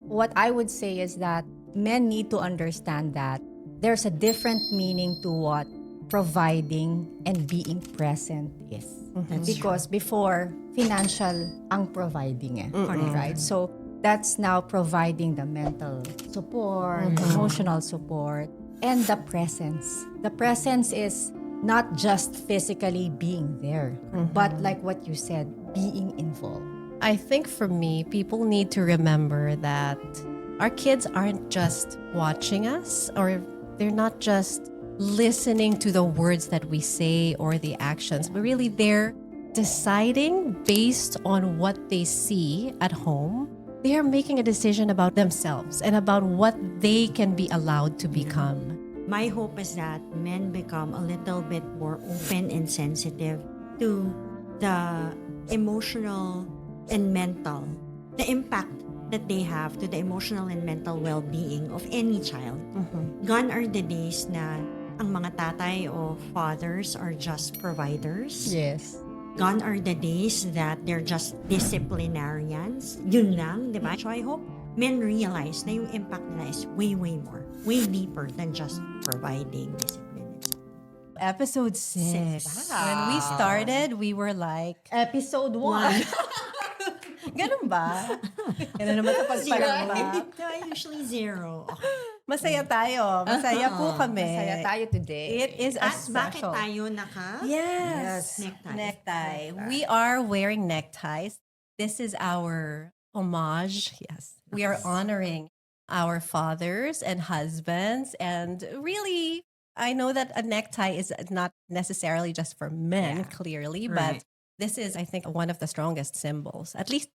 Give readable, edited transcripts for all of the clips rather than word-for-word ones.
What I would say is that men need to understand that there's a different meaning to what providing and being present is. Because before, financial ang providing right? So that's now providing the mental support, emotional support, and the presence. The presence is not just physically being there, but like what you said, being involved. I think for me, people need to remember that our kids aren't just watching us, or they're not just listening to the words that we say or the actions, but really they're deciding based on what they see at home. They are making a decision about themselves and about what they can be allowed to become. My hope is that men become a little bit more open and sensitive to the emotional and mental, the impact that they have to the emotional and mental well-being of any child. Gone are the days na ang mga tatay o fathers are just providers. Yes. Gone are the days that they're just disciplinarians. Yun lang, di ba? So I hope men realize na yung impact nila is way, way more, way deeper than just providing discipline. Episode 6. When we started, we were like, Episode 1. ganun ba? Ganun naman sa pagpalambak. No, usually 0. Masaya tayo. Masaya po kami. Masaya tayo today. It is a At bakit special. tayo naka? Yes. Neckties. Necktie. We are wearing neckties. This is our homage. Yes. We are honoring our fathers and husbands. And really, I know that a necktie is not necessarily just for men, clearly, but Right. this is, I think, one of the strongest symbols, at least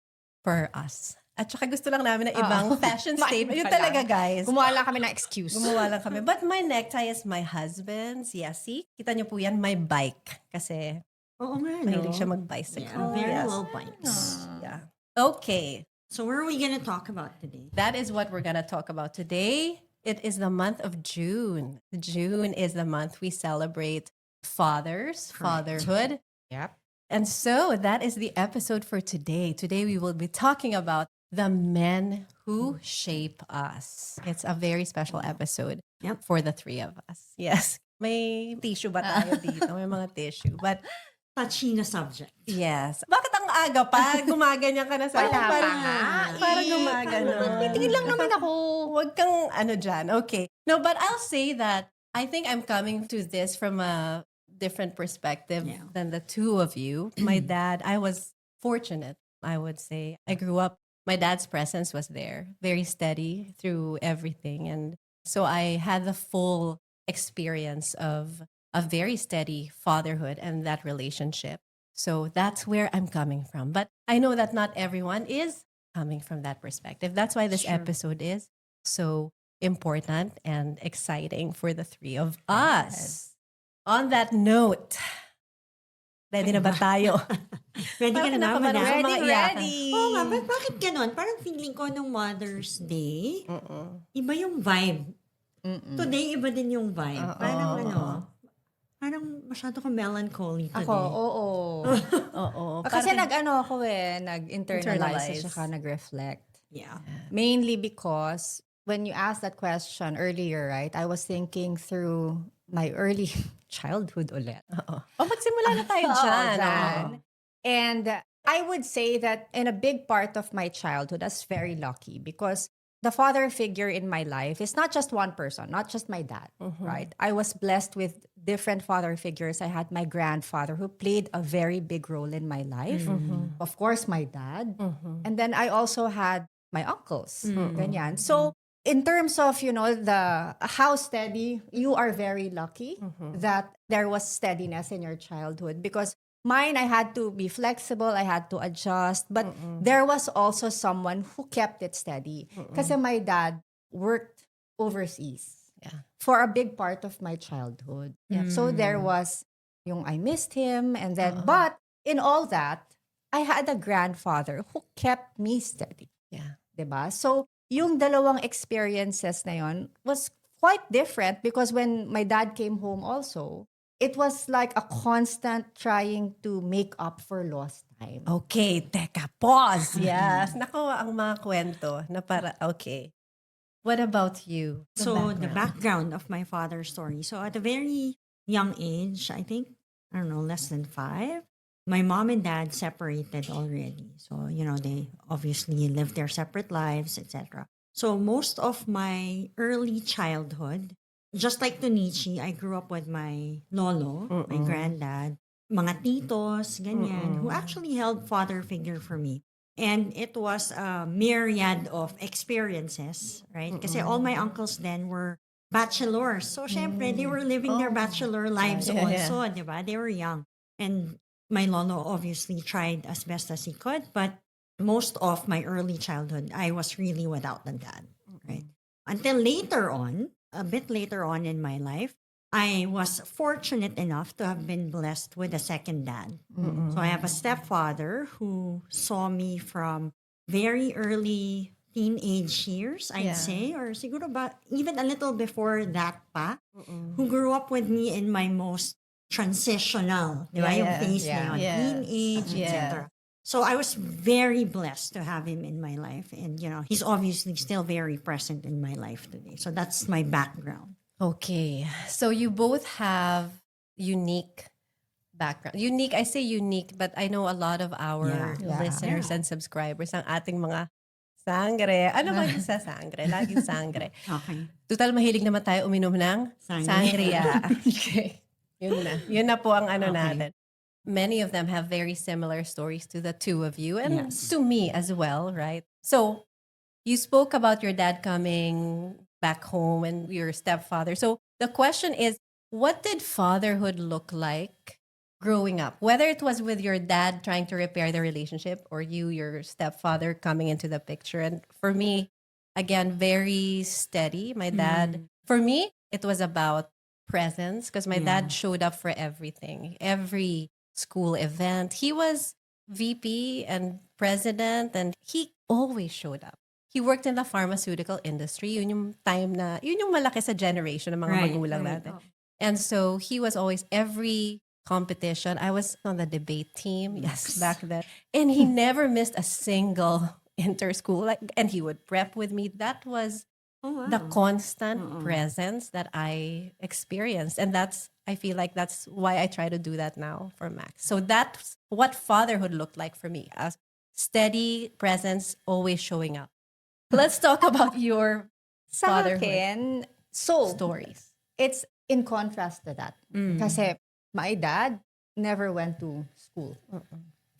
for us. At saka gusto lang namin ng ibang fashion statement. Yun talaga, guys. Gumawa lang kami ng excuse. Gumawa lang kami. But my necktie is my husband's. Yes, see? Kita niyo po yan, my bike. Kasi Oo nga, no? mahilig siya mag-bicycle. Yeah, very Yes. well bikes. Yeah. Okay. So what are we gonna talk about today? That is what we're going to talk about today. It is the month of June. June is the month we celebrate fathers, fatherhood. Yep. And so that is the episode for today. Today we will be talking about the men who shape us. It's a very special episode for the three of us. Yes. May tissue ba tayo dito? May mga tissue. But Touchy na subject. yes. Bakit ang aga pa? Gumaganyan ka na sa Wala pa Parang- nga. Parang gumagano. Tingin lang naman ako. Huwag kang ano dyan. Okay. No, but I'll say that I think I'm coming to this from a different perspective than the two of you. My dad, I was fortunate, I would say. I grew up, my dad's presence was there, very steady through everything. And so I had the full experience of a very steady fatherhood and that relationship. So that's where I'm coming from. But I know that not everyone is coming from that perspective. That's why this episode is so important and exciting for the three of us. On that note, ready na ba tayo? Ready ka na naman, Parang ah? mga iyakan. Oo nga, bakit ganun? Parang feeling ko nung Mother's Day, iba yung vibe. Today, iba din yung vibe. Parang masyado kang melancholy today. Ako, oo. Oo. Kasi nag-ano ako nag-internalize Internalize. at saka nag-reflect. Yeah. Mainly because when you asked that question earlier, right, I was thinking through my early childhood ulit. magsimula na tayo dyan. dyan. And I would say that in a big part of my childhood, I was very lucky because the father figure in my life is not just one person, not just my dad, right? I was blessed with different father figures. I had my grandfather who played a very big role in my life. Of course, my dad. And then I also had my uncles. Ganyan. So in terms of, the how steady, you are very lucky that there was steadiness in your childhood because mine, I had to be flexible, I had to adjust, but there was also someone who kept it steady. Kasi my dad worked overseas for a big part of my childhood. So there was yung I missed him and then, but in all that, I had a grandfather who kept me steady. Yeah. Diba? So, yung dalawang experiences na yon was quite different because when my dad came home also, it was like a constant trying to make up for lost time. Okay, teka, pause. Yes. Nako, ang mga kwento na para, okay. What about you? So the background of my father's story. So at a very young age, I think, I don't know, less than 5, my mom and dad separated already. So, they obviously lived their separate lives, etc. So most of my early childhood, just like Tonichi, I grew up with my lolo, my granddad, mga titos, ganyan, who actually held father figure for me. And it was a myriad of experiences, right? Kasi all my uncles then were bachelors. So, syempre, they were living their bachelor lives also, di ba? They were young. And my lolo obviously tried as best as he could, but most of my early childhood, I was really without a dad, right? Until later on, a bit later on in my life, I was fortunate enough to have been blessed with a second dad. So I have a stepfather who saw me from very early teenage years, I'd say, or siguro ba, even a little before that pa, who grew up with me in my most transitional, di ba? Yung phase na yun, teenage, etc. So I was very blessed to have him in my life. And, he's obviously still very present in my life today. So that's my background. Okay. So you both have unique background. Unique, I say unique, but I know a lot of our listeners and subscribers ang ating mga sangre. Ano ba yung sa sangre? Laging sangre. Okay. Total, mahilig naman tayo uminom ng sangria. Okay. Yun na po ang natin. Many of them have very similar stories to the two of you and to me as well, right? So you spoke about your dad coming back home and your stepfather. So the question is, what did fatherhood look like growing up? Whether it was with your dad trying to repair the relationship or you, your stepfather, coming into the picture. And for me, again, very steady. My dad, for me, it was about presence because my dad showed up for everything, every school event. He was VP and president and he always showed up. He worked in the pharmaceutical industry. Yun yung time na, yun yung malaki sa generation ng mga magulang natin. And so he was always every competition. I was on the debate team, back then. And he never missed a single inter-school. And he would prep with me. That was the constant presence that I experienced. And I feel like that's why I try to do that now for Max. So that's what fatherhood looked like for me. A steady presence, always showing up. Let's talk about your fatherhood stories. It's in contrast to that. Kasi my dad never went to school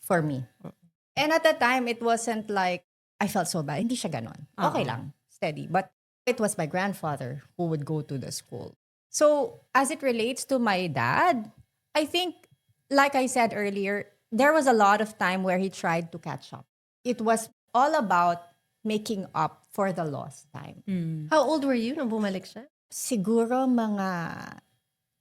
for me. And at the time, it wasn't like, I felt so bad. Hindi siya ganon. Okay lang, steady. But it was my grandfather who would go to the school. So as it relates to my dad, I think, like I said earlier, there was a lot of time where he tried to catch up. It was all about making up for the lost time. How old were you nung bumalik siya? Siguro mga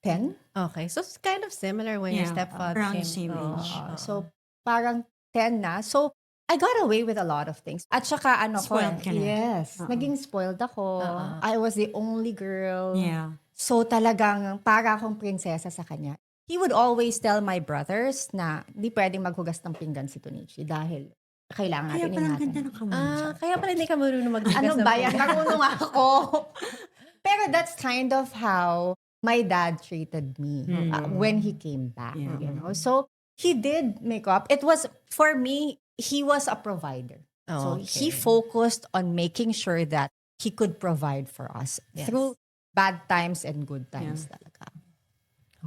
10. Okay, so it's kind of similar when your stepfather around came. same age. So parang 10 na. So I got away with a lot of things. At saka Spoiled ka na. Yes. Naging spoiled ako. I was the only girl. Yeah. So talagang para akong prinsesa sa kanya. He would always tell my brothers na di pwedeng maghugas ng pinggan si Tonichi dahil kailangan Kaya natin parang ingatan. ganda ng kamay. Kaya pala hindi ka marunong maghugas Ano ng ba yan? pinggan. Marunong ako. Pero that's kind of how my dad treated me when he came back. You know? So he did make up. It was, for me, he was a provider. So he focused on making sure that he could provide for us through bad times and good times talaga.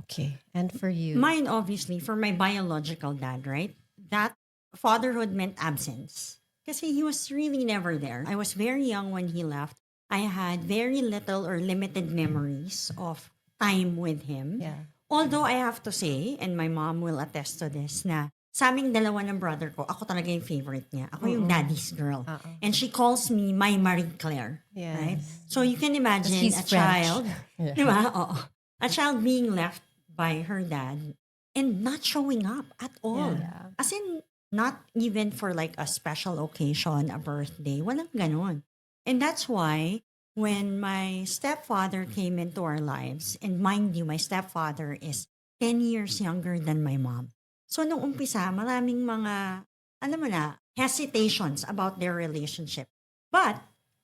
Okay. And for you? Mine, obviously, for my biological dad, right? That fatherhood meant absence. Kasi he was really never there. I was very young when he left. I had very little or limited memories of time with him. Yeah. Although I have to say, and my mom will attest to this, na sa aming dalawa ng brother ko, ako talaga yung favorite niya. Ako yung daddy's girl. And she calls me my Marie Claire. Yes. Right? So you can imagine He's a French. child, di ba? Oo. A child being left by her dad and not showing up at all. Yeah. As in, not even for like a special occasion, a birthday. Walang ganon. And that's why when my stepfather came into our lives, and mind you, my stepfather is 10 years younger than my mom. So nung umpisa, maraming mga, alam mo na, hesitations about their relationship. But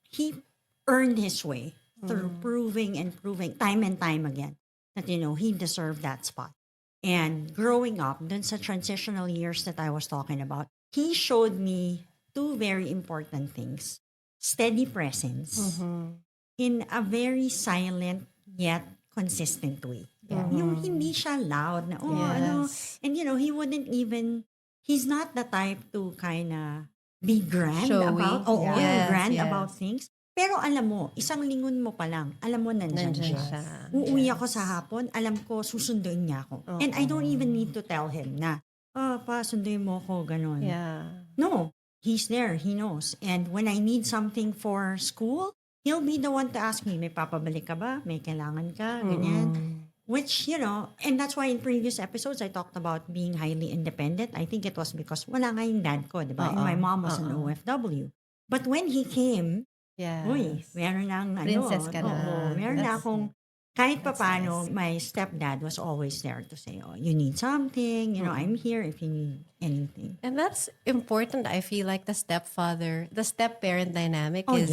he earned his way through proving and proving time and time again that, he deserved that spot. And growing up, dun sa transitional years that I was talking about, he showed me two very important things. Steady presence in a very silent yet consistent way. Yung hindi siya loud na, and he wouldn't even, he's not the type to kind of be grand Showy. about, Yes, grand yes. about things. Pero alam mo, isang lingon mo pa lang, alam mo nandyan Nandyan siya. siya. Uuwi ako sa hapon, alam ko, susunduin niya ako. And I don't even need to tell him na, pa, sunduin mo ako, ganun. Yeah. No, he's there, he knows. And when I need something for school, he'll be the one to ask me, may papabalik ka ba? May kailangan ka? Ganyan. Which, and that's why in previous episodes, I talked about being highly independent. I think it was because wala nga yung dad ko, diba? And my mom was an OFW. But when he came, Yes. uy, meron lang, Princess ka na. meron na That's- akong, kahit that's papano, nice. my stepdad was always there to say, you need something, I'm here if you need anything. And that's important. I feel like the step-parent dynamic is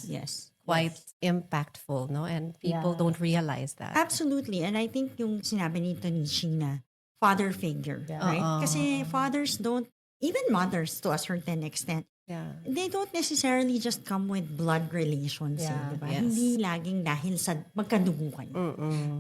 Yes. quite impactful, no? And people don't realize that. Absolutely. And I think yung sinabi ni Tonichi na father figure, right? Kasi fathers don't, even mothers to a certain extent, Yeah. they don't necessarily just come with blood relations, diba? Yes. Hindi laging dahil sa magkadugo kayo.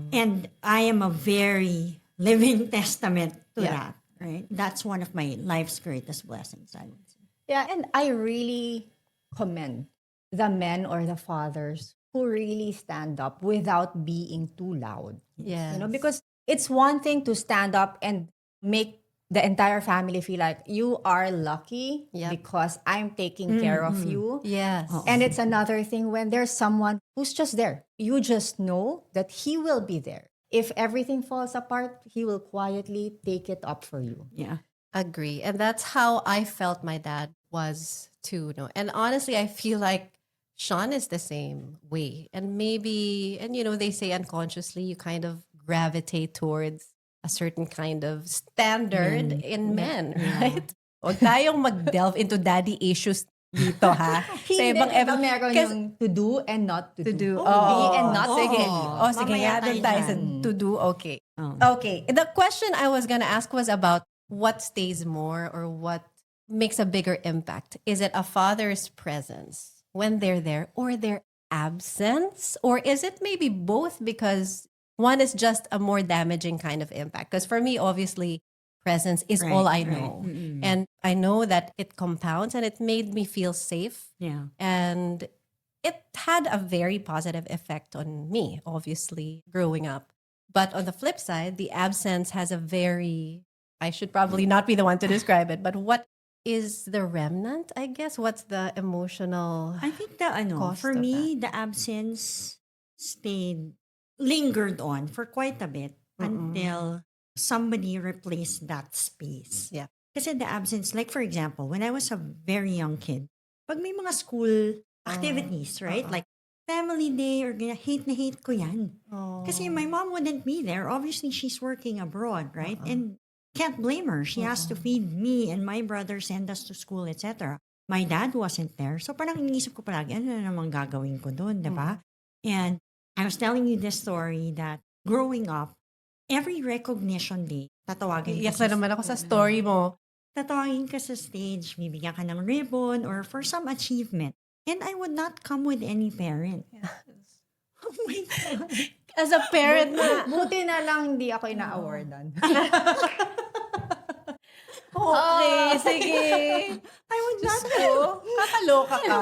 And I am a very living testament to that, right? That's one of my life's greatest blessings, I would say. Yeah, and I really commend the men or the fathers who really stand up without being too loud. Yes. Because it's one thing to stand up and make the entire family feel like you are lucky because I'm taking care of you. Yes. And it's another thing when there's someone who's just there. You just know that he will be there. If everything falls apart, he will quietly take it up for you. Yeah. Agree. And that's how I felt my dad was too. No? And honestly, I feel like Sean is the same way. And maybe, and they say unconsciously, you kind of gravitate towards a certain kind of standard in men, right? Huwag tayong mag-delve into daddy issues dito, ha? Sa ibang meron yung to do and not to do. Be and not to sige. be. Sige Mamaya nga, doon tayo tayo sa dyan. to do. Okay. Oh. Okay. The question I was gonna ask was about what stays more or what makes a bigger impact. Is it a father's presence when they're there or their absence? Or is it maybe both because one is just a more damaging kind of impact? Because for me, obviously, presence is all I know. And I know that it compounds and it made me feel safe. Yeah. And it had a very positive effect on me, obviously, growing up. But on the flip side, the absence has a very, I should probably not be the one to describe it, but what is the remnant, I guess? What's the emotional I think cost for of me, the absence lingered on for quite a bit until somebody replaced that space. Yeah. Kasi the absence, like for example, when I was a very young kid, pag may mga school activities, right? Like family day or ganyan, hate na hate ko yan. Kasi my mom wouldn't be there. Obviously, she's working abroad, right? And can't blame her. She has to feed me and my brother, send us to school, etc. My dad wasn't there. So parang iniisip ko palagi, ano na naman gagawin ko doon, diba? And I was telling you this story that growing up, every recognition day, tatawagin Iyak ka na naman ako sa story mo. tatawagin ka sa stage, bibigyan ka ng ribbon or for some achievement. And I would not come with any parent. Oh my God. As a parent na, Buti na lang hindi ako ina-awardan. okay, sige. I would not Kakaloka ka.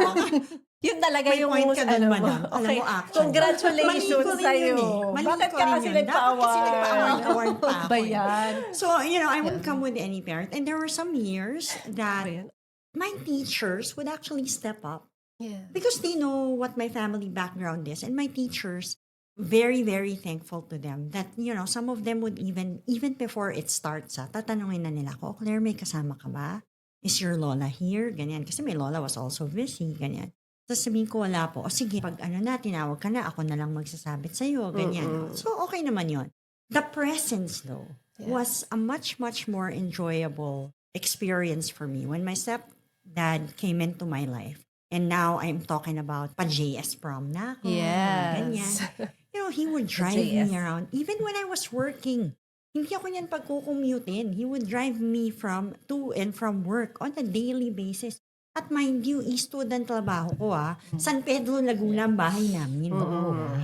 Yun talaga May yung point ka dun, ano mo. madam. Alam Okay. mo, actually. Congratulations Mali ko rin sa'yo. yun eh. Mali Bakit ko ka rin kasi yun. Dapat kasi nagpa-award pa ako Ba eh. yan? So, I wouldn't come with any parent. And there were some years that my teachers would actually step up Yeah. because they know what my family background is. And my teachers, very, very thankful to them that, some of them would even before it starts, tatanungin na nila ako, Claire, may kasama ka ba? Is your lola here? Ganyan. Kasi my lola was also busy. Ganyan. Tapos sabihin ko, wala po. O sige, pag tinawag ka na, ako na lang magsasabit sa'yo. Ganyan. So, okay naman yon. The presence, though, was a much, much more enjoyable experience for me when my stepdad came into my life. And now I'm talking about pa-JS prom na ako, mga ganyan. Yes. He would drive JS. me around. Even when I was working, hindi ako niyan pagkukummutein. He would drive me to and from work on a daily basis. At mind you, student trabaho ko San Pedro, Laguna ang bahay namin.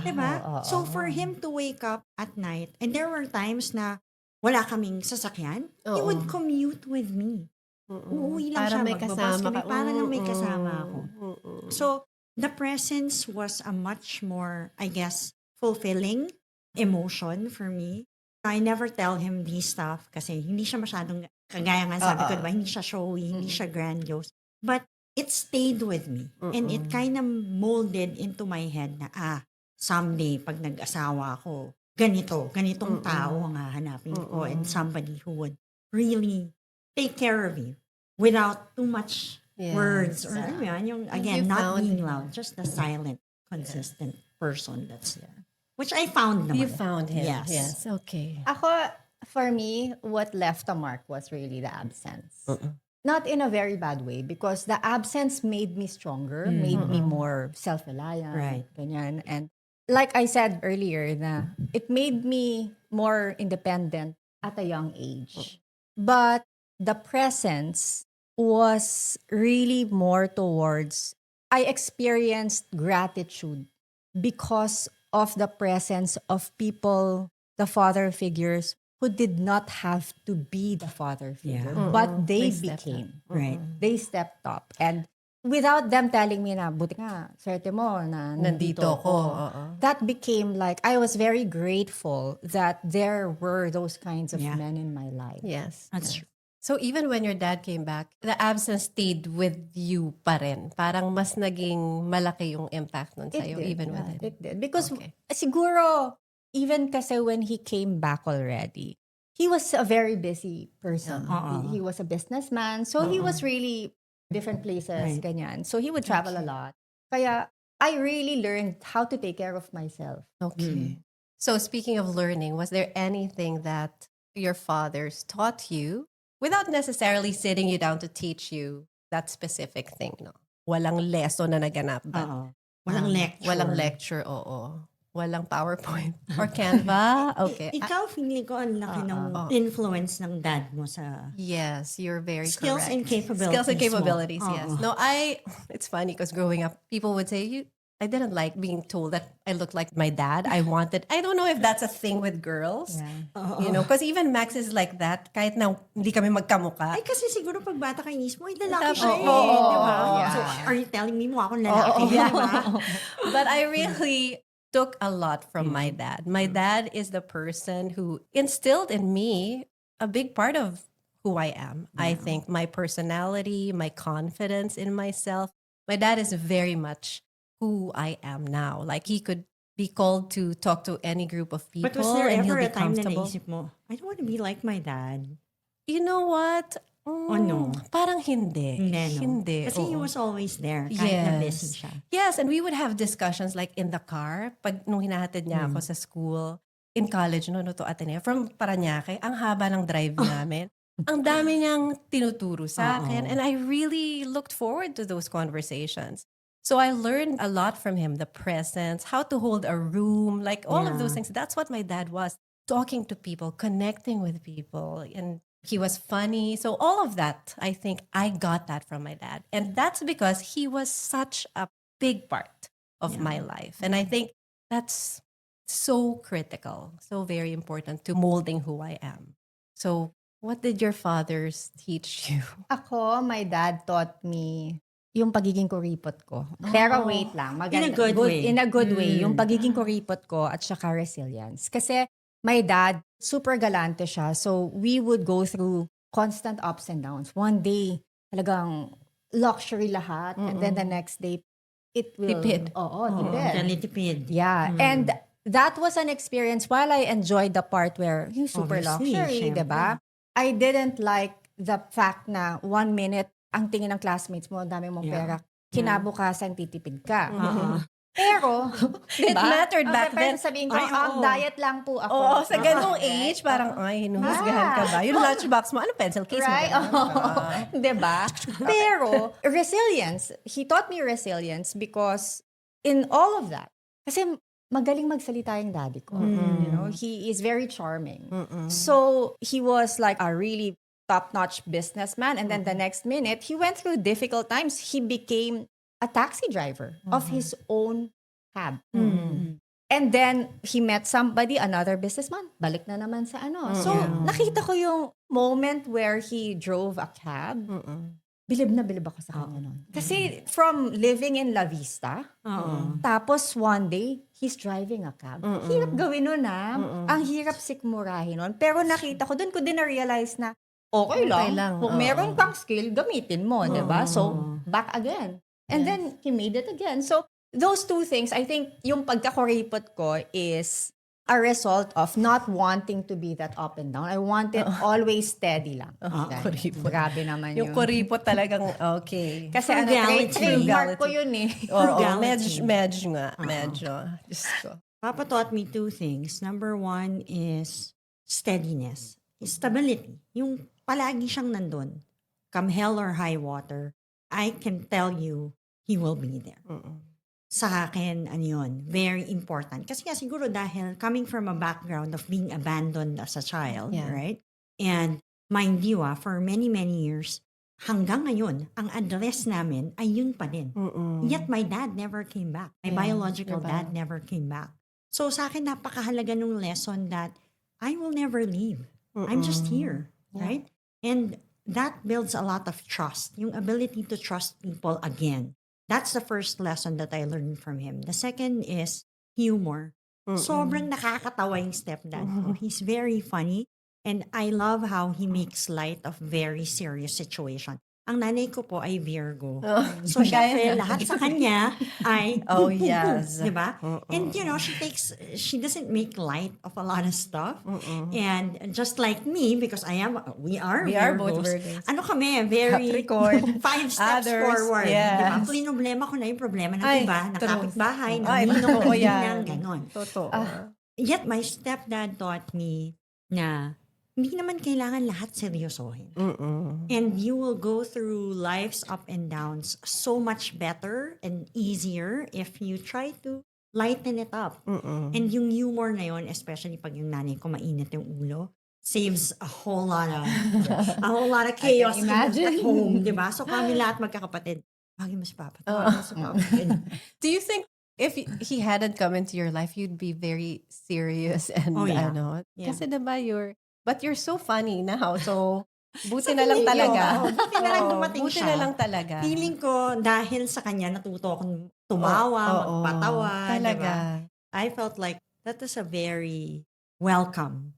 Diba? So for him to wake up at night, and there were times na wala kaming sasakyan, he would commute with me. Uuwi lang Para siya, may magbabas kasama kami, ka. para lang may kasama ako. So, the presence was a much more, I guess, fulfilling emotion for me. I never tell him these stuff kasi hindi siya masyadong, kagaya nga sabi ko, diba, hindi siya showy, hindi siya grandiose. But it stayed with me. And it kind of molded into my head na, someday, pag nag-asawa ako, ganitong tao ang hahanapin ko and somebody who would really take care of you without too much words or again, not being loud, just the silent, consistent person that's there. Which I found naman. You found him. Yes. Okay. Ako, for me, what left a mark was really the absence. Not in a very bad way, because the absence made me stronger, made me more self-reliant. Right. Ganyan. And like I said earlier, it made me more independent at a young age. But the presence was really more towards, I experienced gratitude because of the presence of people, the father figures, who did not have to be the father figure, but they became. Right. They stepped up. And without them telling me na, buti nga, swerte mo na nandito ako. That became like, I was very grateful that there were those kinds of men in my life. Yes. That's true. So even when your dad came back, the absence stayed with you pa rin. Parang mas naging malaki yung impact nun sa'yo, even with it. It did. Because siguro, even kasi when he came back already, he was a very busy person. He was a businessman. So he was really different places, ganyan. So he would travel a lot. Kaya I really learned how to take care of myself. Okay. So speaking of learning, was there anything that your fathers taught you without necessarily sitting you down to teach you that specific thing? No? Walang lesson na naganap. But, Walang lecture. Walang lecture, oo. Walang PowerPoint or Canva. Okay. Ikaw, feeling ko ang laki ng influence ng dad mo sa Yes, you're very skills correct. and capabilities. Skills and capabilities, mo. yes. No, it's funny because growing up, people would say, I didn't like being told that I looked like my dad. I don't know if that's a thing with girls. Yeah. Because even Max is like that. Kahit na hindi kami magkamukha. Ay, kasi siguro pag bata kay mismo, ay lalaki siya Oo. diba? Yeah. So, are you telling me mo akong lalaki? Diba? But I really took a lot from my dad. My dad is the person who instilled in me a big part of who I am. I think my personality, my confidence in myself. My dad is very much who I am now. Like he could be called to talk to any group of people But was there and he'll ever be a time na comfortable. naisip mo, I don't want to be like my dad? You know what? no? Parang hindi. Hindi, no? Hindi. Kasi he oo. was always there, kahit na busy siya. Yes, and we would have discussions like in the car, pag nung hinahatid niya ako sa school, in college, no to Ateneo, from Parañaque, ang haba ng drive namin. Ang dami niyang tinuturo sa akin, and I really looked forward to those conversations. So I learned a lot from him, the presence, how to hold a room, like all of those things. That's what my dad was, talking to people, connecting with people, and he was funny. So all of that, I think I got that from my dad. And that's because he was such a big part of my life. And I think that's so critical, so very important to molding who I am. So what did your fathers teach you? Ako, my dad taught me yung pagiging kuripot ko. Pero wait lang, maganda. In a good way. In a good way. Yung pagiging kuripot ko at saka resilience. Kasi my dad, super galante siya. So we would go through constant ups and downs. One day, talagang luxury lahat. And then the next day, it will... Tipid. Oo, tipid. Tipid. Yeah. And that was an experience. While I enjoyed the part where yung super Obviously, luxury, syempre. diba? I didn't like the fact na 1 minute ang tingin ng classmates mo, ang dami mong pera. Kinabukasan, titipid ka. Pero, It mattered back pero then. sabihin ko, Ay, oo. diet lang po ako. Oo, sa ganung Right? age, parang, ay, hinuhusgahan ka ba? Yung lunchbox mo, ano pencil case mo? Right? Ganun? Oh, diba? Pero, resilience. He taught me resilience because in all of that, kasi magaling magsalita yung daddy ko. You know, he is very charming. So, he was like a really top-notch businessman. And then the next minute, he went through difficult times. He became a taxi driver of his own cab. And then, he met somebody, another businessman. Balik na naman sa ano. So, nakita ko yung moment where he drove a cab. Bilib na bilib ako sa kanya nun. Kasi from living in La Vista, tapos one day, he's driving a cab. Hirap gawin nun Ang hirap sikmurahin nun. Pero nakita ko, dun ko din na-realize na, okay lang. Kung meron kang skill, gamitin mo, diba? So, back again. And then, he made it again. So, those two things, I think, yung pagkakuripot ko is a result of not wanting to be that up and down. I want it always steady lang. Kuripot. Grabe naman Yung yun. kuripot talagang, okay. Kasi Frugality. trademark ko yun eh. Oo, Frugality. medyo nga. Medyo. Diyos ko. Papa taught me two things. Number one is steadiness. Stability. Yung palagi siyang nandun. Come hell or high water, I can tell you, he will be there. Sa akin, ano yun, very important. Kasi nga siguro dahil coming from a background of being abandoned as a child, right? And mind you, for many, many years, hanggang ngayon, ang address namin ay yun pa din. Yet my dad never came back. My biological dad never came back. So sa akin, napakahalaga nung lesson that I will never leave. I'm just here, right? And that builds a lot of trust. Yung ability to trust people again. That's the first lesson that I learned from him. The second is humor. Sobrang nakakatawa yung stepdad ko. He's very funny. And I love how he makes light of very serious situation. Ang nanay ko po ay Virgo. So, syempre, lahat sa kanya ay yes. diba? And, you know, she doesn't make light of a lot of stuff. And just like me, because we are both Virgos. Virgos. Ano kami, very Capricorn. 5 steps Others, forward. yes. Diba? Problema ko na yung problema ng Ay, iba, ng true. kapitbahay, ng Ay, ninong, totoo ng yan. ninang, ganon. Totoo. Yet my stepdad taught me na hindi naman kailangan lahat seryosohin. And you will go through life's up and downs so much better and easier if you try to lighten it up. And yung humor na yun, especially pag yung nanay ko mainit yung ulo, saves a whole lot of chaos at home, di ba? So kami lahat magkakapatid, bagay mo si Papa. Do you think if he hadn't come into your life, you'd be very serious and ano? Yeah. Kasi diba but you're so funny now. So, buti na lang talaga. Buti na lang dumating Buti siya. na lang talaga. Feeling ko, dahil sa kanya, natuto akong tumawa, magpatawa. Talaga. Diba? I felt like that is a very welcome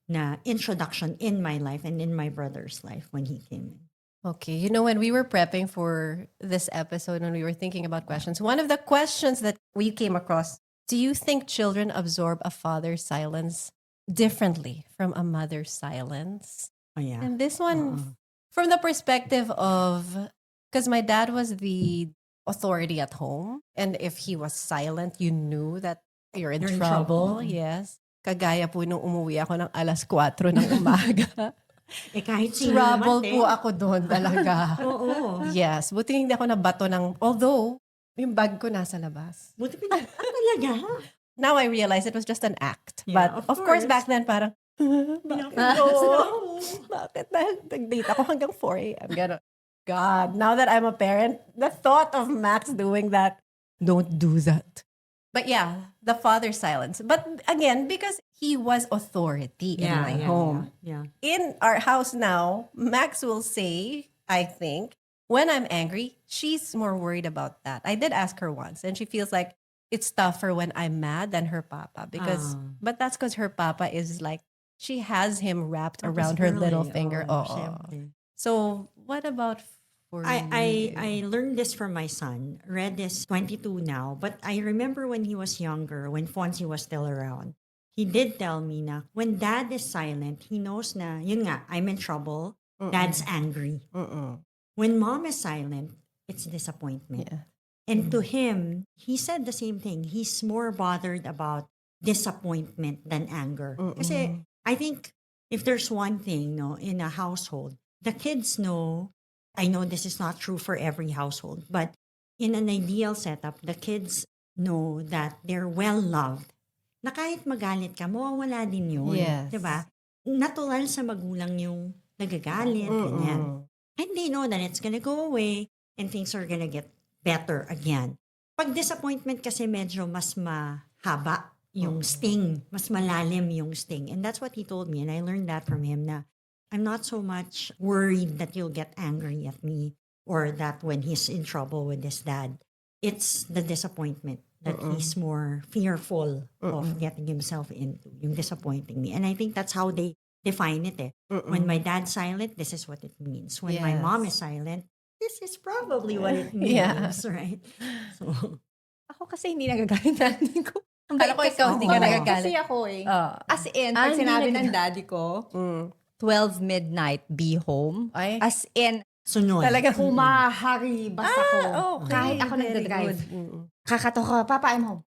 na introduction in my life and in my brother's life when he came in. Okay. You know, when we were prepping for this episode, when we were thinking about questions, one of the questions that we came across, do you think children absorb a father's silence differently from a mother's silence? Oh, yeah. And this one, from the perspective of, because my dad was the authority at home, and if he was silent, you knew that you're in trouble. Yes. Kagaya po nung umuwi ako ng 4:00 ng umaga. Kahit sino Trouble naman, po ako doon talaga. Oo. Yes. Buti hindi ako nabato although, yung bag ko nasa labas. Buti talaga. Now I realize it was just an act. Yeah, But of course, back then parang, bakit? Dahil nag-date ako hanggang 4 a.m. Ganon. God, now that I'm a parent, the thought of Max doing that, don't do that. But yeah, the father's silence. But again, because he was authority in my home. Yeah. In our house now, Max will say, I think, when I'm angry, she's more worried about that. I did ask her once, and she feels like it's tougher when I'm mad than her papa. But that's because her papa is like, she has him wrapped around her little finger. Syempre. So, what about for I learned this from my son. Red is 22 now, but I remember when he was younger, when Fonzie was still around, he did tell me na when dad is silent, he knows na, yun nga, I'm in trouble, dad's angry. When mom is silent, it's disappointment. Yeah. And to him, he said the same thing. He's more bothered about disappointment than anger. Kasi I think if there's one thing, no, in a household, the kids know, I know this is not true for every household, but in an ideal setup, the kids know that they're well loved. Na kahit magalit ka, mawawala din yun. Yes. Diba? Natural sa magulang yung nagagalit, ganyan. And they know that it's gonna go away and things are gonna get better again. Pag disappointment kasi medyo mas mahaba yung sting, mas malalim yung sting. And that's what he told me, and I learned that from him na I'm not so much worried that you'll get angry at me or that when he's in trouble with his dad, it's the disappointment that he's more fearful of getting himself into, yung disappointing me. And I think that's how they define it. When my dad's silent, this is what it means. When my mom is silent, this is probably what it means, right? So, Ako kasi hindi nagagalit daddy ko. Kala ko ikaw hindi ka nagagalit. Kasi ako eh. Ah. As in, pag hindi sinabi ng nagagalit. daddy ko, 12 midnight, be home. Ay. As in, sunod. talaga humahari basta ko. Okay. Kahit ako Very nagdadrive. good. Kakato ka, Papa, I'm home.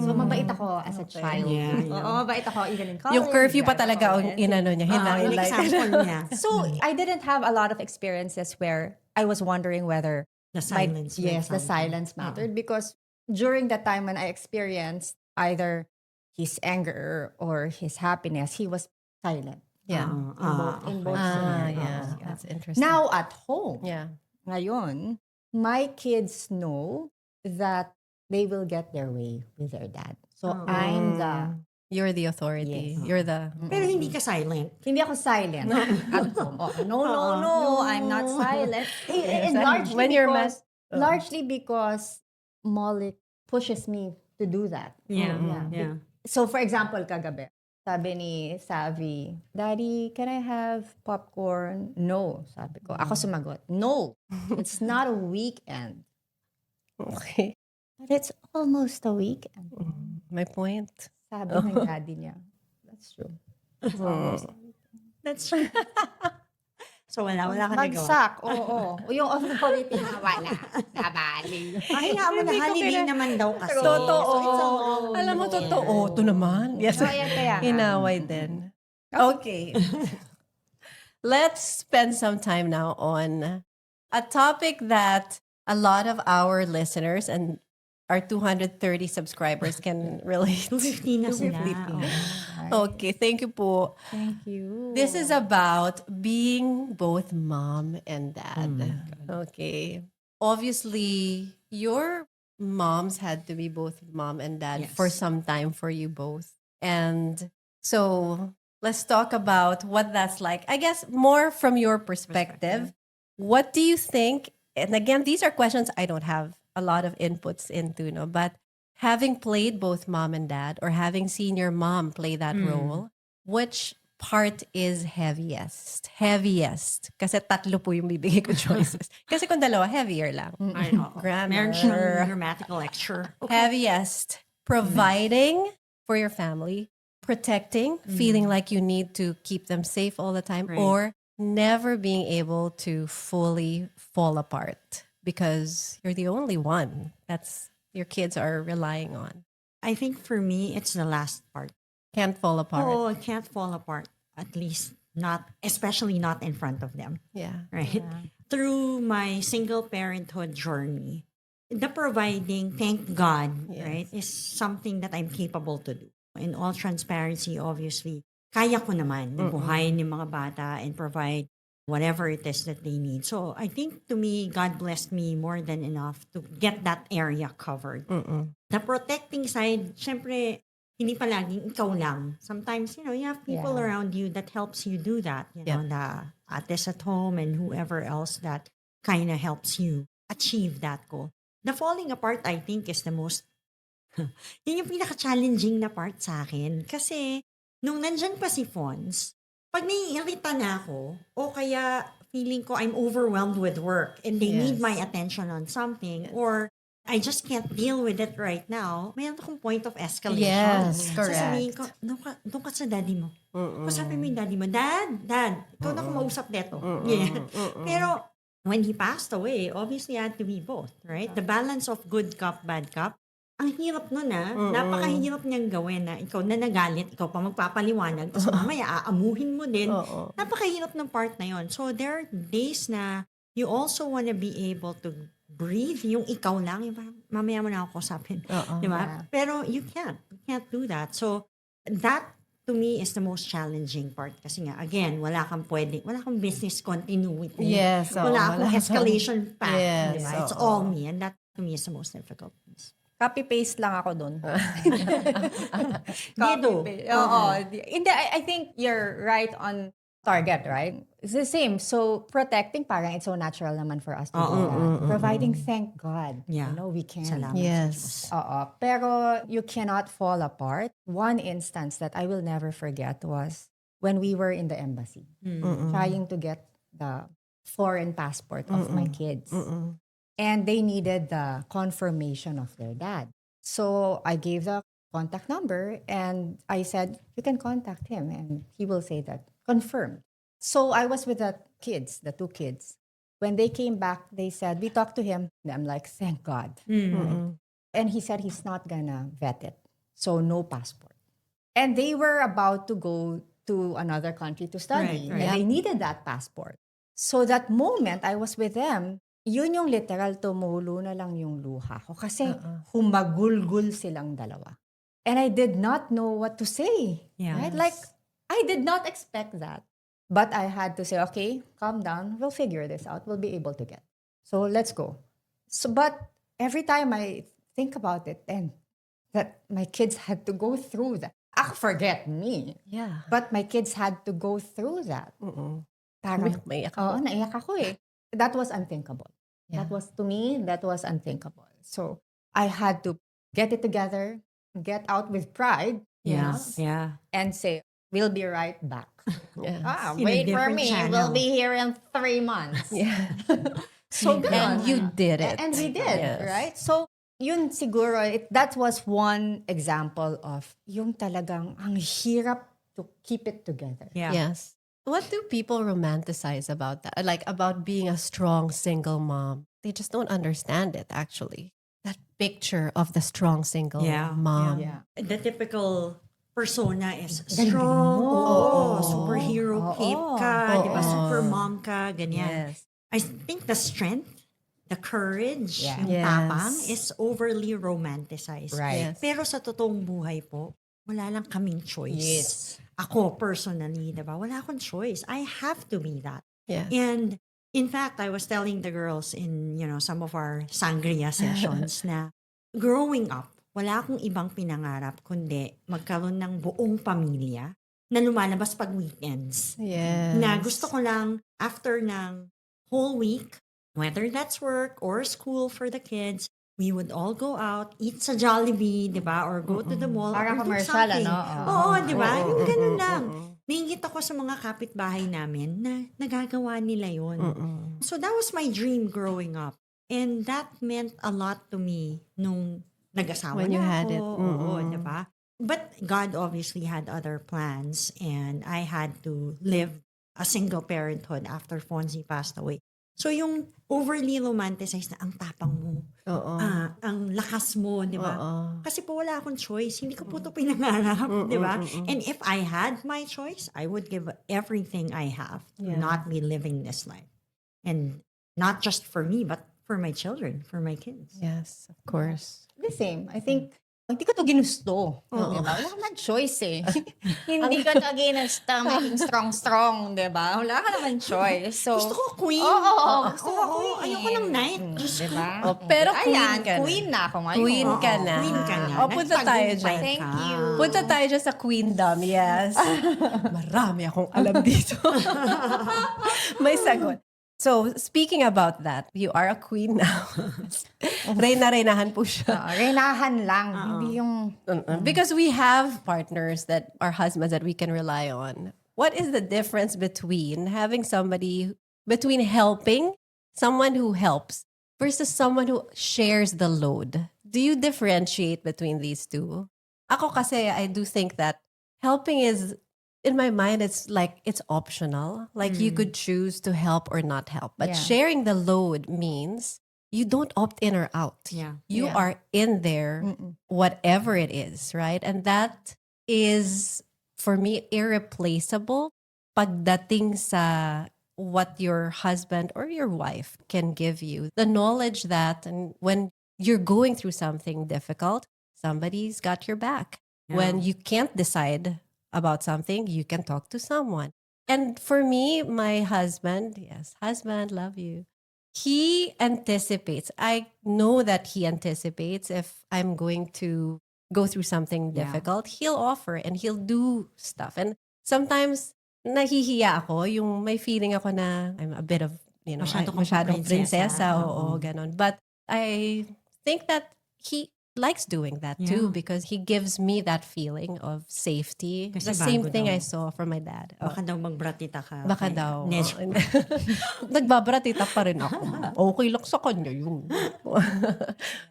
So, mabait ako as a Okay. child. Yeah, yeah. Oo, mabait ako even in college. Yung curfew pa drive talaga ako, ang yes. inano niya, An hina-highlight. example niya. So, I didn't have a lot of experiences where I was wondering whether The silence. meant yes, the something. silence mattered because during that time when I experienced either his anger or his happiness, he was silent. Yeah. In both Ah, scenarios. yeah. Yeah. That's interesting. Now at home, yeah. ngayon, my kids know that they will get their way with their dad. So I'm the You're the authority. Yes. You're the... Pero hindi ka silent. hindi ako silent at home. Oh, no, I'm not silent. And largely When you're because, largely because Molly pushes me to do that. Yeah. So for example, kagabi, sabi ni Savi, Daddy, can I have popcorn? No, sabi ko. Ako sumagot, no, it's not a weekend. Okay. But it's almost a weekend. My point. Sabi ng daddy niya. That's true. It's almost a weekend. That's true. So wala ka nagawa. Bagsak, oo. Yung authority na wala. Nabali. Ay, nga mo na holiday naman daw kasi. Totoo. So it's a long Alam mo, weekend. totoo. Ito naman. Yes. So, ayan kaya. Inaway din. Okay. Let's spend some time now on a topic that a lot of our listeners and our 230 subscribers can relate to. 250 na sila. 250. Okay, thank you po. Thank you. This is about being both mom and dad. Okay. Obviously, your moms had to be both mom and dad Yes. for some time for you both. And so let's talk about what that's like. I guess more from your perspective. What do you think? And again, these are questions I don't have a lot of inputs into, no? But having played both mom and dad or having seen your mom play that role, which part is heaviest? Heaviest. Kasi tatlo po yung bibigay ko choices. Kasi kung dalawa, heavier lang. I know. Grammar. Meron siyang grammatical lecture. Heaviest. Providing for your family, protecting, feeling like you need to keep them safe all the time, Right. or never being able to fully fall apart because you're the only one that's your kids are relying on. I think for me, it's the last part. Can't fall apart. Oh, it can't fall apart. At least not, especially not in front of them. Yeah. Right? Through my single parenthood journey, the providing, thank God, Yes. right, is something that I'm capable to do. In all transparency, obviously, kaya ko naman na buhayin yung mga bata and provide whatever it is that they need. So I think to me, God blessed me more than enough to get that area covered. The protecting side, syempre, hindi palaging ikaw lang. Sometimes, you have people Yeah. around you that helps you do that. The ates at home and whoever else that kind of helps you achieve that goal. The falling apart, I think, is the most, yun yung pinaka-challenging na part sa akin. Kasi, nung nandyan pa si Fons, pag naiirita na ako, o kaya feeling ko I'm overwhelmed with work and they need Yes. my attention on something, or I just can't deal with it right now, mayroon akong point of escalation. Yes, correct. Sasabihin ko, doon ka sa daddy mo. Kausapin mo yung daddy mo, Dad, ikaw na kumausap neto. Yeah. Pero, when he passed away, obviously had to be both, right? The balance of good cop, bad cop. Ang hirap nun napakahirap niyang gawin na ikaw na nagalit, ikaw pa magpapaliwanag, tapos mamaya aamuhin mo din. Napakahirap ng part na yon. So there are days na you also want to be able to breathe, yung ikaw lang, yung parang, mamaya mo na ako kausapin. Di ba? Pero you can't do that. So that to me is the most challenging part. Kasi nga, again, wala kang business continuity. Yes. Wala akong wala. escalation path. Yes, Di ba? It's all me. And that to me is the most difficult piece. Copy-paste lang ako dun. Dito. Oo. Hindi, I think you're right on target, right? It's the same. So, protecting, parang it's so natural naman for us to do that. Providing, thank God. Yeah. You know, we can. Salamat. Yes. Oo. Pero you cannot fall apart. One instance that I will never forget was when we were in the embassy, trying to get the foreign passport of my kids. And they needed the confirmation of their dad. So I gave the contact number and I said, you can contact him and he will say that confirmed. So I was with the kids, the two kids. When they came back, they said, we talked to him. And I'm like, thank God. And he said he's not gonna vet it. So no passport. And they were about to go to another country to study. Right. And they needed that passport. So that moment I was with them, yun yung literal tumulo na lang yung luha ko. Kasi humagulgul silang dalawa. And I did not know what to say. Yes. Right? Like, I did not expect that. But I had to say, okay, calm down. We'll figure this out. We'll be able to get. So let's go. So, but every time I think about it, and that my kids had to go through that. Ako, forget me. Yeah. But my kids had to go through that. Parang, Maiyak oo, ako. naiyak ako eh. That was unthinkable. Yeah. To me, that was unthinkable. So I had to get it together, get out with pride, Yes. Yeah. and say, we'll be right back. Yes. In a Wait for different me. channel. We'll be here in 3 months. Yeah. So And ganun. you did it. And we did, Yes. right? So yun siguro, that was one example of yung talagang ang hirap to keep it together. Yeah. Yes. What do people romanticize about that? Like about being a strong single mom. They just don't understand it, actually. That picture of the strong single mom. Yeah. The typical persona is Galing strong. mo. Oo. Superhero cape ka. Oo. Di ba? Super mom ka. Ganyan. Yes. I think the strength, the courage, Yeah. yung Yes. tapang is overly romanticized. Right. Yes. Pero sa totoong buhay po, wala lang kaming choice. Yes. Ako, personally, diba? Wala akong choice. I have to be that. Yes. And in fact, I was telling the girls in, some of our sangria sessions na growing up, wala akong ibang pinangarap kundi magkaroon ng buong pamilya na lumalabas pag weekends. Yes. Na gusto ko lang, after ng whole week, whether that's work or school for the kids, we would all go out, eat sa Jollibee, di ba? Or go to the mall. Parang or do commercial, something. ano? Oo, di ba? Yung ganun lang. Naingit ako sa mga kapitbahay namin na nagagawa nila yun. So that was my dream growing up. And that meant a lot to me nung nag-asawa When na you had ako. it. Oo, di ba? But God obviously had other plans and I had to live a single parenthood after Fonzie passed away. So yung overly romanticized na ang tapang mo, Oo. ang lakas mo, di ba? Oo. Kasi po wala akong choice. Hindi ko po ito pinangarap, di ba? And if I had my choice, I would give everything I have to not be living this life. And not just for me, but for my children, for my kids. Yes, of course. The same. I think, hindi ko to ginusto. Diba? Wala ka naman choice eh. Hindi ko to ginusto maging strong, diba? Wala ka naman choice. So, Gusto ko queen. Oo, gusto ko Oo, queen. ayoko ng knight. Diyos Diba? ko. Oh, pero Ayan, queen ka na. queen na ako ngayon. Queen ka na. Queen ka na. O, punta tayo dyan. Thank you. Punta tayo dyan sa queendom, yes. Marami akong alam dito. May sagot. So, speaking about that, you are a queen now. Reyna-reynahan po siya. Renahan lang. Hindi yung... Because we have partners that are husbands that we can rely on. What is the difference between having between helping someone who helps versus someone who shares the load? Do you differentiate between these two? Ako kasi, I do think that helping is in my mind, it's like it's optional. Like you could choose to help or not help. But Yeah. sharing the load means you don't opt in or out. Yeah. You Yeah. are in there, whatever it is, right? And that is, for me, irreplaceable pagdating sa what your husband or your wife can give you. The knowledge that and when you're going through something difficult, somebody's got your back. When you can't decide about something, you can talk to someone. And for me, my husband, yes, husband, love you. He anticipates. I know that he anticipates if I'm going to go through something Yeah. difficult, he'll offer and he'll do stuff. And sometimes nahihiya ako, yung may feeling ako na I'm a bit of, Masyado kang masyadong prinsesa. prinsesa, Oo. oo, ganon. But I think that he likes doing that too Yeah. because he gives me that feeling of safety. Kasi The same bago thing daw. I saw from my dad. Oh, Baka daw magbratita ka. baka Kaya- daw. Hindi, Nagbabratita pa rin ako. Okay lang sa kanya yun.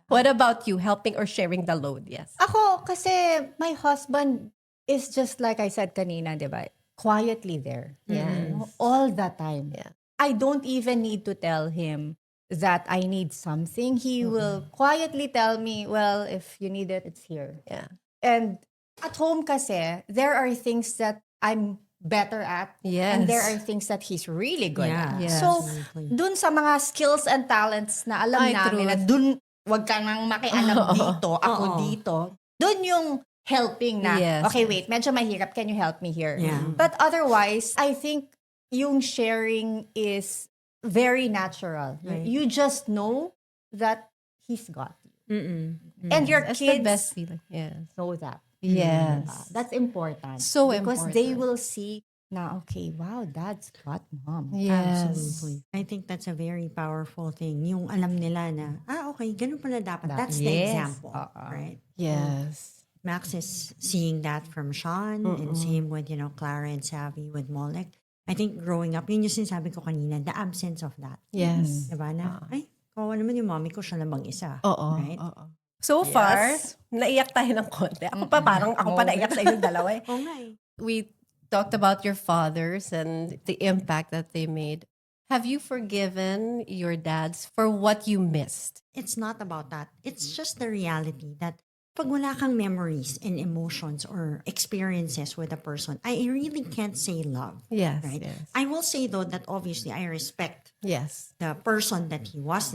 What about you? Helping or sharing the load? Yes. Ako, kasi my husband is just like I said kanina, di ba? Quietly there. Yes. All the time. Yeah. I don't even need to tell him that I need something. He will quietly tell me, well, if you need it, it's here. Yeah. And at home kasi, there are things that I'm better at. Yes. And there are things that he's really good Yeah. at. Yes. So, Absolutely. dun sa mga skills and talents na alam Ay, namin true. na dun, wag ka nang makialam dito, ako Oo. dito. Dun yung helping na, Yes, okay, yes. wait, medyo mahirap, can you help me here? Yeah. But otherwise, I think yung sharing is very natural. Right. You just know that he's got you. And And your That's kids the best feeling. Yes. know that. Yes. That's important. So because they important. will see na, okay, wow, dad's got mom. Yes. Absolutely. I think that's a very powerful thing. Yung alam nila na, okay, ganun pala dapat. That's the Yes. example. Oo. Right? Yes. Max is seeing that from Sean and same with, Clara and Savvy with Molek. I think growing up, yun yung sinasabi ko kanina, the absence of that. Yes. Diba na, ay, kawawa naman yung mommy ko, siya namang isa. Oo. Right? Oo. So far, naiyak tayo ng konti. Ako pa naiyak sa inyong dalawa eh. Oo nga eh. We talked about your fathers and the impact that they made. Have you forgiven your dads for what you missed? It's not about that. It's just the reality that pag wala kang memories and emotions or experiences with a person, I really can't say love. Yes. Right? Yes. I will say though that obviously I respect Yes. the person that he was,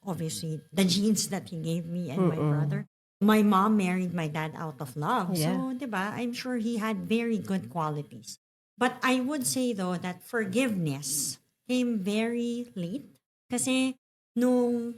obviously the genes that he gave me and my brother. My mom married my dad out of love. Yeah. So, diba, I'm sure he had very good qualities. But I would say though that forgiveness came very late. Kasi nung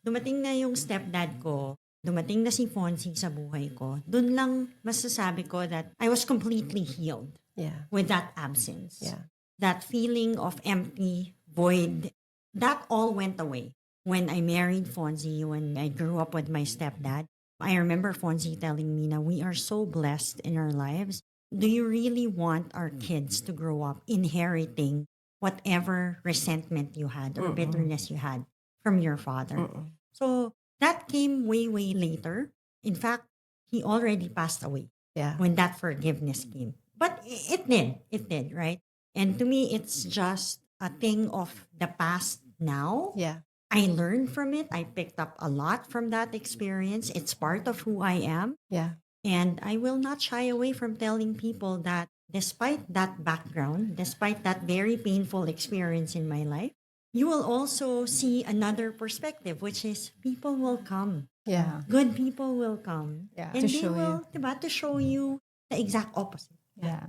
dumating na yung stepdad ko, dumating na si Fonzie sa buhay ko, dun lang masasabi ko that I was completely healed Yeah. with that absence. Yeah. That feeling of empty, void, that all went away. When I married Fonzie, when I grew up with my stepdad, I remember Fonzie telling me na we are so blessed in our lives. Do you really want our kids to grow up inheriting whatever resentment you had or bitterness you had from your father? So that came way, way later. In fact, he already passed away Yeah. when that forgiveness came. But it did, right? And to me, it's just a thing of the past now. Yeah. I learned from it. I picked up a lot from that experience. It's part of who I am. Yeah. And I will not shy away from telling people that despite that background, despite that very painful experience in my life, you will also see another perspective, which is people will come. Yeah. Good people will come. Yeah. And To they show will, diba, to show you the exact opposite. Yeah.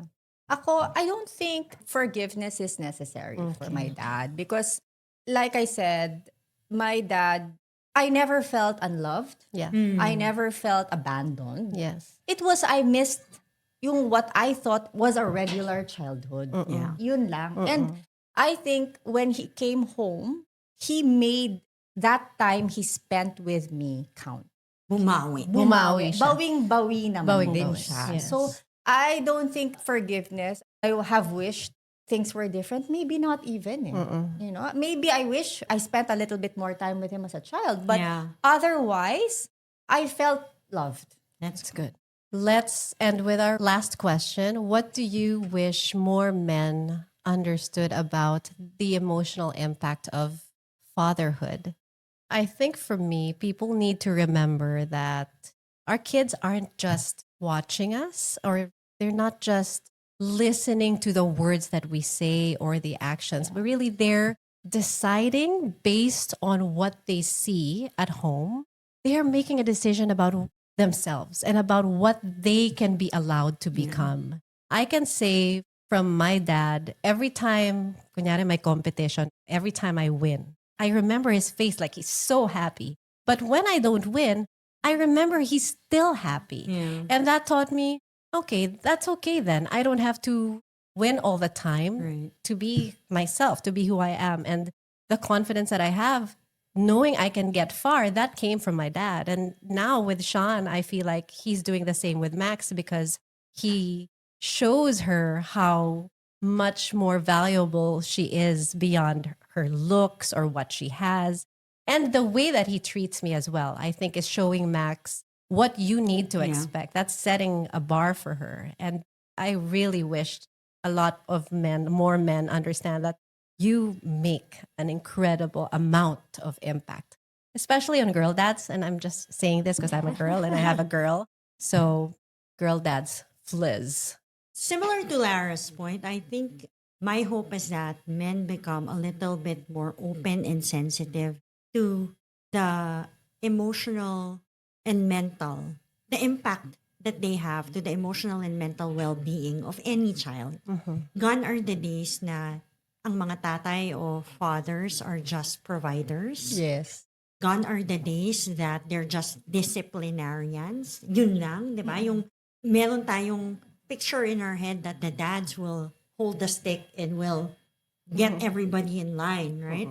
Ako, I don't think forgiveness is necessary for my dad because, like I said, my dad, I never felt unloved. Yeah. I never felt abandoned. Yes. It was, I missed yung what I thought was a regular childhood. Yeah. Yun lang. And I think when he came home, he made that time he spent with me count. Bumawi. Bumawi siya. Bawing-bawi naman din Bawing-bawi. siya. Yes. So, I don't think forgiveness, I have wished things were different. Maybe not even. You know, maybe I wish I spent a little bit more time with him as a child. But Yeah. otherwise, I felt loved. That's It's good. Let's end with our last question. What do you wish more men understood about the emotional impact of fatherhood? I think for me, people need to remember that our kids aren't just watching us, or they're not just listening to the words that we say or the actions, but really they're deciding based on what they see at home. They're making a decision about themselves and about what they can be allowed to become. I can say from my dad, every time, kunyari may competition, every time I win, I remember his face like he's so happy. But when I don't win, I remember he's still happy. Yeah. And that taught me, okay, that's okay then. I don't have to win all the time Right. to be myself, to be who I am. And the confidence that I have, knowing I can get far, that came from my dad. And now with Sean, I feel like he's doing the same with Max because he shows her how much more valuable she is beyond her looks or what she has. And the way that he treats me as well, I think is showing Max what you need to Yeah. expect. That's setting a bar for her. And I really wished a lot of men, more men understand that you make an incredible amount of impact, especially on girl dads. And I'm just saying this because I'm a girl and I have a girl. So girl dads, fliz. Similar to Lara's point, I think my hope is that men become a little bit more open and sensitive to the emotional and mental, the impact that they have to the emotional and mental well-being of any child. Gone are the days na ang mga tatay o fathers are just providers. Yes. Gone are the days that they're just disciplinarians. Yun lang, di ba? Yung meron tayong picture in our head that the dads will hold the stick and will get everybody in line, right?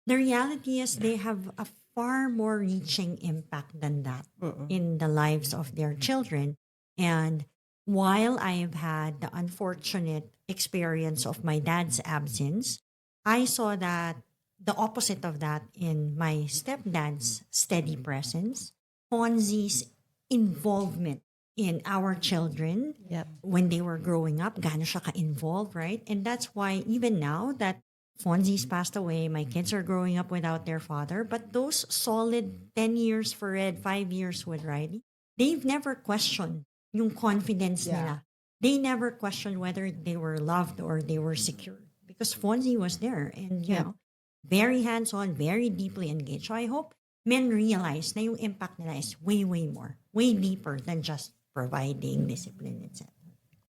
The reality is they have a far more reaching impact than that in the lives of their children. And while I have had the unfortunate experience of my dad's absence, I saw that the opposite of that in my stepdad's steady presence, Fonzie's involvement in our children Yep. when they were growing up, gaano siya ka-involved, right? And that's why even now that Fonzie's passed away, my kids are growing up without their father, but those solid 10 years for Red, 5 years with Riley, they've never questioned yung confidence nila. They never questioned whether they were loved or they were secure because Fonzie was there and, you know, very hands-on, very deeply engaged. So I hope men realize na yung impact nila is way, way more, way deeper than just providing discipline, etc.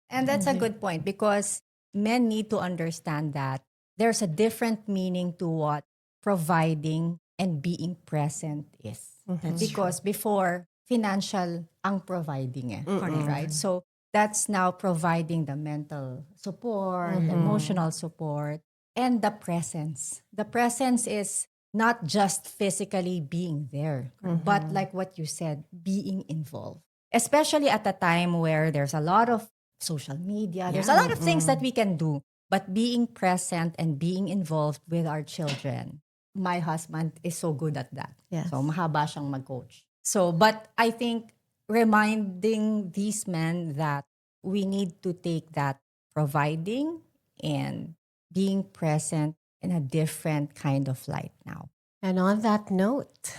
And that's a good point because men need to understand that there's a different meaning to what providing and being present is. That's Because before, financial ang providing right? So that's now providing the mental support, the emotional support, and the presence. The presence is not just physically being there, but like what you said, being involved. Especially at a time where there's a lot of social media, there's a lot of things that we can do, but being present and being involved with our children. My husband is so good at that. Yes. So mahaba siyang mag-coach. So, but I think reminding these men that we need to take that providing and being present in a different kind of light now. And on that note,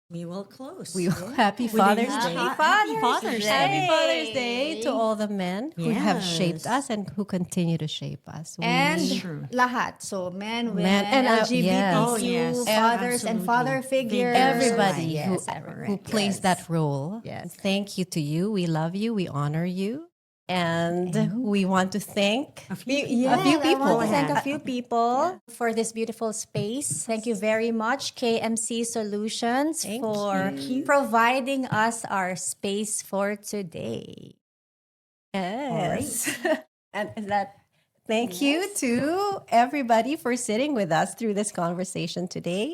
We will close. happy Father's Day. Happy Father's Day. Happy Father's Day to all the men who have shaped Yes. us and who continue to shape us. And True. lahat. So men, women, Men, and, LGBTQ, yes. fathers and Absolutely. father figures. everybody Yes, who plays that role. Yes. Thank you to you. We love you. We honor you. And we want to thank a few I people. want to thank a few people for this beautiful space. Thank you very much, KMC Solutions, for providing us our space for today. Yes. And that thank you to everybody for sitting with us through this conversation today.